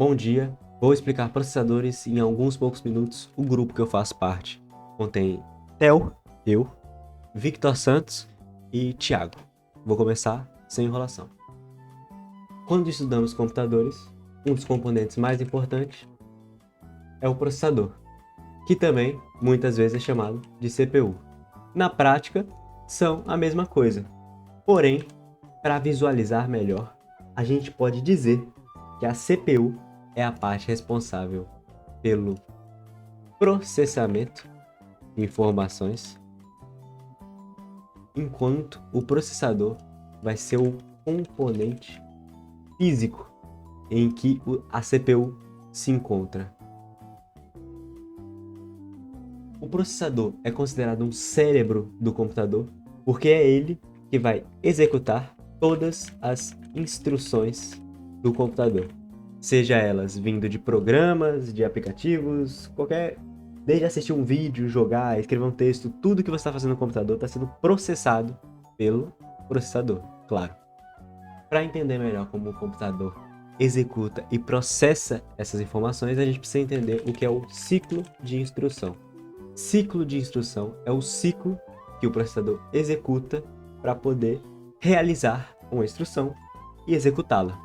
Bom dia, vou explicar processadores em alguns poucos minutos. O grupo que eu faço parte contém Theo, eu, Victor Santos e Thiago. Vou começar sem enrolação. Quando estudamos computadores, um dos componentes mais importantes é o processador, que também muitas vezes é chamado de CPU. Na prática, são a mesma coisa. Porém, para visualizar melhor, a gente pode dizer que a CPU é a parte responsável pelo processamento de informações, enquanto o processador vai ser o componente físico em que a CPU se encontra. O processador é considerado um cérebro do computador porque é ele que vai executar todas as instruções do computador, seja elas vindo de programas, de aplicativos, desde assistir um vídeo, jogar, escrever um texto, tudo que você está fazendo no computador está sendo processado pelo processador, claro. Para entender melhor como o computador executa e processa essas informações, a gente precisa entender o que é o ciclo de instrução. Ciclo de instrução é o ciclo que o processador executa para poder realizar uma instrução e executá-la.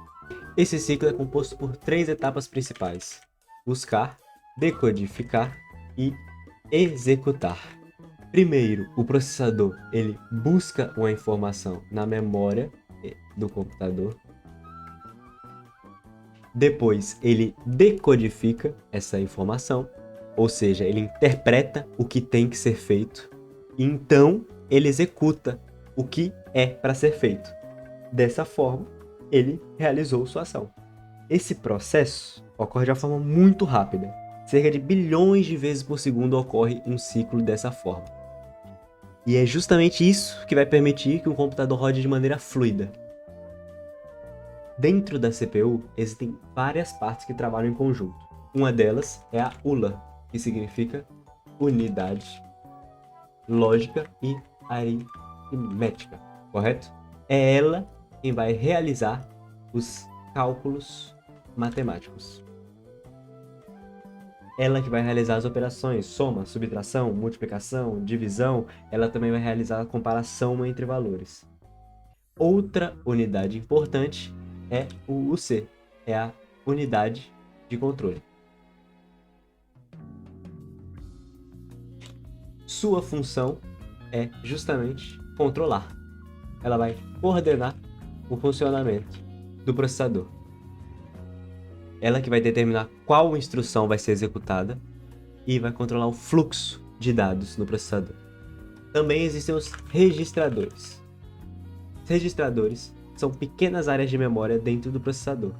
Esse ciclo é composto por 3 etapas principais: buscar, decodificar e executar. Primeiro, o processador ele busca uma informação na memória do computador. Depois, ele decodifica essa informação, ou seja, ele interpreta o que tem que ser feito. E então, ele executa o que é para ser feito. Dessa forma, ele realizou sua ação. Esse processo ocorre de uma forma muito rápida. Cerca de bilhões de vezes por segundo ocorre um ciclo dessa forma. E é justamente isso que vai permitir que um computador rode de maneira fluida. Dentro da CPU, existem várias partes que trabalham em conjunto. Uma delas é a ULA, que significa Unidade Lógica e Aritmética, correto? É ela quem vai realizar os cálculos matemáticos. Ela que vai realizar as operações soma, subtração, multiplicação, divisão. Ela também vai realizar a comparação entre valores. Outra unidade importante é o UC, é a unidade de controle. Sua função é justamente controlar. Ela vai coordenar o funcionamento do processador. Ela que vai determinar qual instrução vai ser executada e vai controlar o fluxo de dados no processador. Também existem os registradores. Os registradores são pequenas áreas de memória dentro do processador.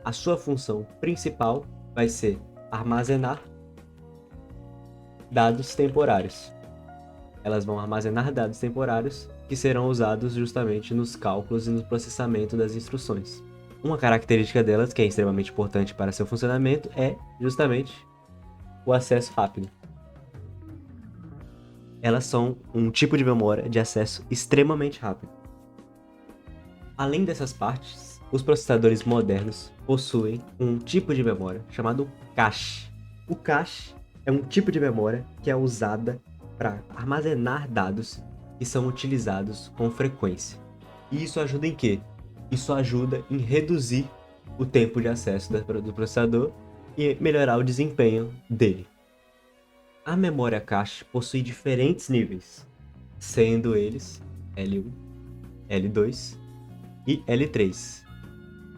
A sua função principal vai ser armazenar dados temporários. Elas vão armazenar dados temporários que serão usados justamente nos cálculos e no processamento das instruções. Uma característica delas, que é extremamente importante para seu funcionamento, é justamente o acesso rápido. Elas são um tipo de memória de acesso extremamente rápido. Além dessas partes, os processadores modernos possuem um tipo de memória chamado cache. O cache é um tipo de memória que é usada para armazenar dados que são utilizados com frequência. E isso ajuda em quê? Isso ajuda em reduzir o tempo de acesso do processador e melhorar o desempenho dele. A memória cache possui diferentes níveis, sendo eles L1, L2 e L3.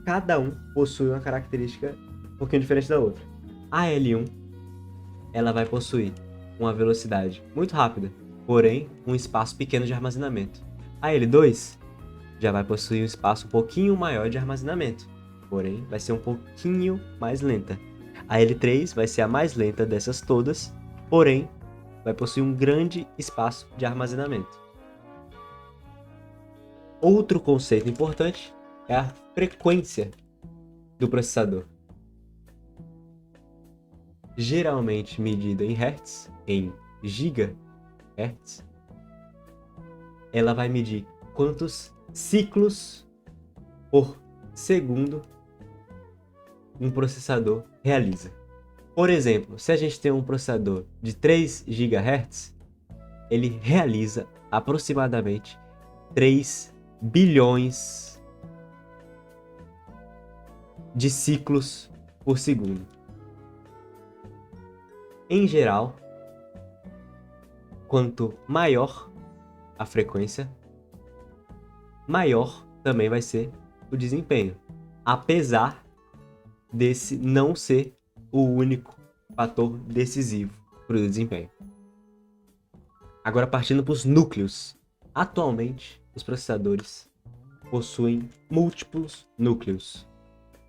Cada um possui uma característica um pouquinho diferente da outra. A L1 ela vai possuir uma velocidade muito rápida, porém um espaço pequeno de armazenamento. A L2 já vai possuir um espaço um pouquinho maior de armazenamento, porém vai ser um pouquinho mais lenta. A L3 vai ser a mais lenta dessas todas, porém vai possuir um grande espaço de armazenamento. Outro conceito importante é a frequência do processador. Geralmente medida em Hz, em GHz, ela vai medir quantos ciclos por segundo um processador realiza. Por exemplo, se a gente tem um processador de 3 GHz, ele realiza aproximadamente 3 bilhões de ciclos por segundo. Em geral, quanto maior a frequência, maior também vai ser o desempenho, apesar desse não ser o único fator decisivo para o desempenho. Agora, partindo para os núcleos. Atualmente, os processadores possuem múltiplos núcleos,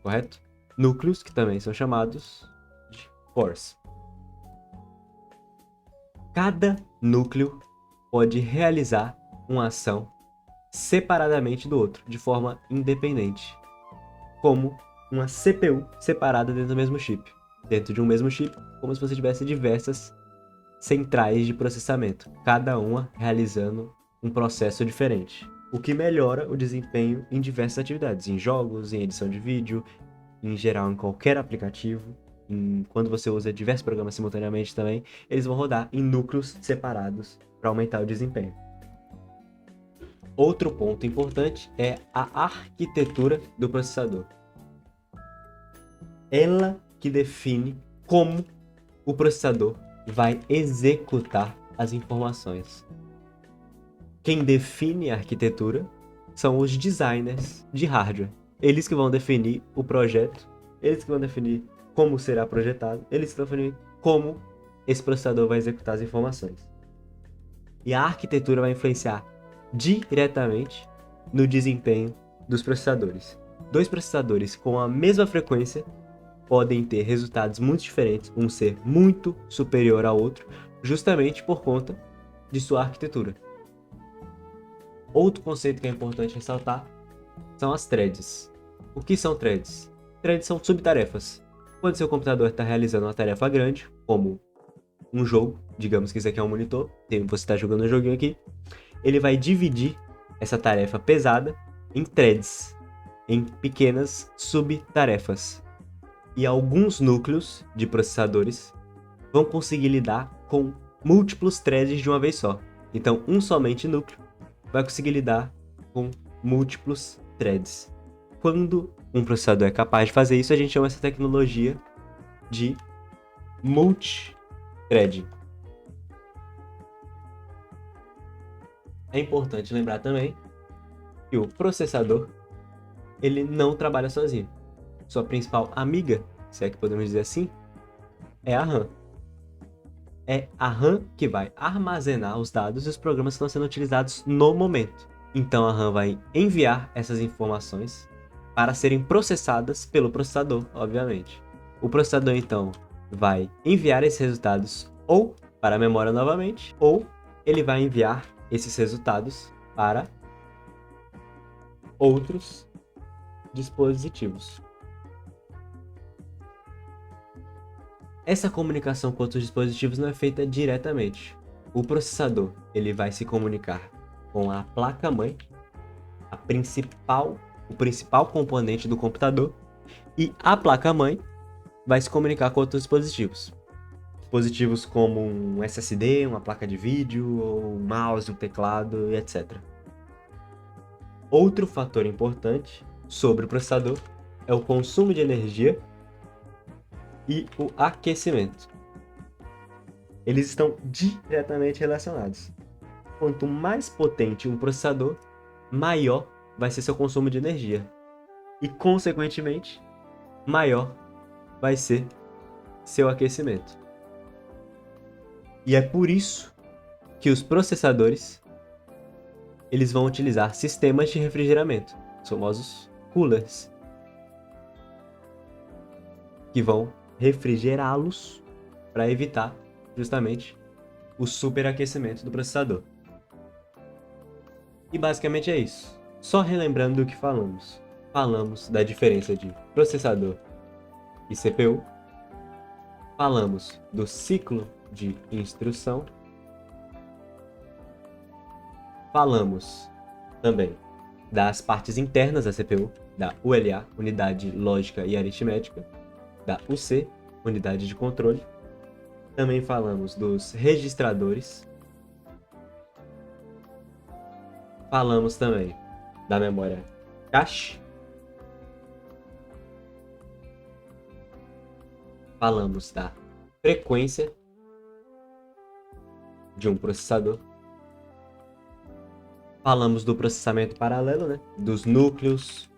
correto? Núcleos que também são chamados de cores. Cada núcleo pode realizar uma ação separadamente do outro, de forma independente, como uma CPU separada dentro do mesmo chip. Dentro de um mesmo chip, como se você tivesse diversas centrais de processamento, cada uma realizando um processo diferente, o que melhora o desempenho em diversas atividades, em jogos, em edição de vídeo, em geral em qualquer aplicativo. Quando você usa diversos programas simultaneamente também, eles vão rodar em núcleos separados para aumentar o desempenho. Outro ponto importante é a arquitetura do processador. Ela que define como o processador vai executar as informações. Quem define a arquitetura são os designers de hardware. Eles que vão definir o projeto, eles que vão definir como será projetado, eles que vão definir como esse processador vai executar as informações. E a arquitetura vai influenciar diretamente no desempenho dos processadores. Dois processadores com a mesma frequência podem ter resultados muito diferentes, um ser muito superior ao outro, justamente por conta de sua arquitetura. Outro conceito que é importante ressaltar são as threads. O que são threads? Threads são subtarefas. Quando seu computador está realizando uma tarefa grande, como um jogo, digamos que isso aqui é um monitor, você está jogando um joguinho aqui, ele vai dividir essa tarefa pesada em threads, em pequenas subtarefas. E alguns núcleos de processadores vão conseguir lidar com múltiplos threads de uma vez só. Então, um somente núcleo vai conseguir lidar com múltiplos threads. Quando um processador é capaz de fazer isso, a gente chama essa tecnologia de multithreading. É importante lembrar também que o processador ele não trabalha sozinho. Sua principal amiga, se é que podemos dizer assim, é a RAM. É a RAM que vai armazenar os dados e os programas que estão sendo utilizados no momento. Então a RAM vai enviar essas informações para serem processadas pelo processador, obviamente. O processador então vai enviar esses resultados ou para a memória novamente, ou ele vai enviar esses resultados para outros dispositivos. Essa comunicação com outros dispositivos não é feita diretamente. O processador ele vai se comunicar com a placa-mãe, o principal componente do computador, e a placa-mãe vai se comunicar com outros dispositivos. Dispositivos como um SSD, uma placa de vídeo, um mouse, um teclado, etc. Outro fator importante sobre o processador é o consumo de energia e o aquecimento. Eles estão diretamente relacionados. Quanto mais potente um processador, maior vai ser seu consumo de energia. E, consequentemente, maior vai ser seu aquecimento. E é por isso que os processadores eles vão utilizar sistemas de refrigeramento, os famosos coolers, que vão refrigerá-los para evitar justamente o superaquecimento do processador. E basicamente é isso. Só relembrando do que falamos. Falamos da diferença de processador e CPU. Falamos do ciclo de instrução. Falamos também das partes internas da CPU, da ULA, Unidade Lógica e Aritmética, da UC, Unidade de Controle. Também falamos dos registradores. Falamos também da memória cache. Falamos da frequência de um processador. Falamos do processamento paralelo, né? Dos núcleos,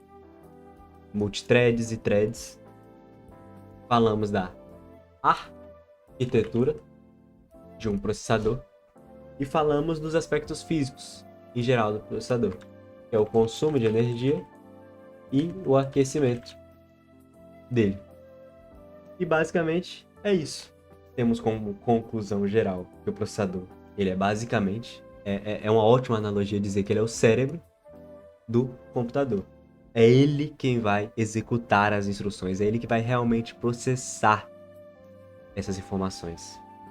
multithreads e threads. Falamos da arquitetura de um processador. E falamos dos aspectos físicos, em geral, do processador, que é o consumo de energia e o aquecimento dele. E basicamente é isso. Temos como conclusão geral que o processador, ele é basicamente, é uma ótima analogia dizer que ele é o cérebro do computador. É ele quem vai executar as instruções, é ele que vai realmente processar essas informações.